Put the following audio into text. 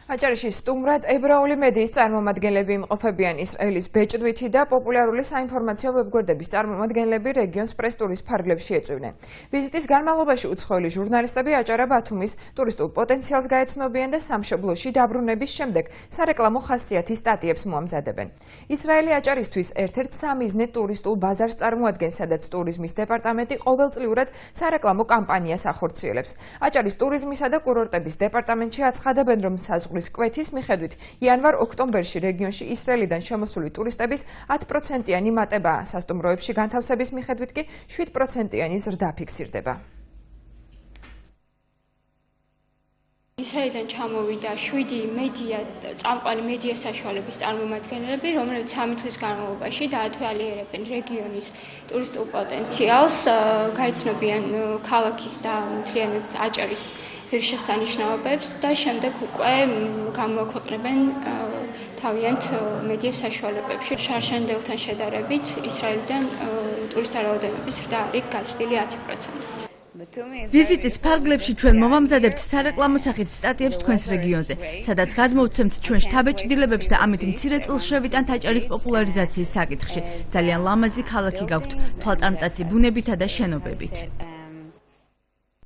აჭარისში სტუმრად ებრაული მედიის წარმომადგენლები იმყოფებიან. ისრაელის ბეჭდვითი და პოპულარული საინფორმაციო ვებგვერდების წარმომადგენლები რეგიონს პრეს-ტურის ფარგლებში ეწვივნენ. ვიზიტის განმავლობაში უცხოელი ჟურნალისტები აჭარა ბათუმის ტურისტულ პოტენციალს გაეცნობიან და სამშობლოში დაბრუნების შემდეგ სარეკლამო ხასიათის სტატიებს მოამზადებენ. ისრაელი აჭარისთვის ერთ-ერთ სამიზნე ტურისტულ ბაზარს წარმოადგენს, სადაც ტურიზმის დეპარტამენტი ყოველწლიურად სარეკლამო კამპანიას ახორციელებს. აჭარის ტურიზმისა და კურორტების დეპარტამენტში აცხადებენ, რომ საზღვრის კვეთის მიხედვით იანვარ-ოქტომბერში რეგიონში ისრაელიდან შემოსული ტურისტების 10%-იანი მატებაა. სასტუმროებში განთავსების მიხედვით კი 7%-იანი ზრდა ფიქსირდება. ისრაელიდან ჩამოვიდა 7 წამყვანი მედია საშუალების წარმომადგენლები, რომლებიც 3 თვის განმავლობაში დაათვალიერებენ რეგიონის ტურისტულ პოტენციალს, გაიცნობიან ქალაქის და მთლიანად აჭარის ღირსშესანიშნაობებს და შემდეგ უკვე გამოაქვეყნებენ თავიანთ მედია საშუალებებში. შარშანდელთან შედარებით ისრაელიდან ტურისტთა რაოდენობის ზრდა არის გაცვლილი 10%-ით. ვიზიტის ფარგლებში ჩვენ მოვამზადებთ სარეკლამო სახით სტატიებს თქვენს რეგიონზე, სადაც გადმოვცემთ ჩვენ შთაბეჭდილებებს და ამით მცირე წილს შევიტანთ აჭარის პოპულარიზაციის საკითხში. ძალიან ლამაზი ქალაქი გაქვთ, თვალწარმტაცი ბუნებითა და შენობებით.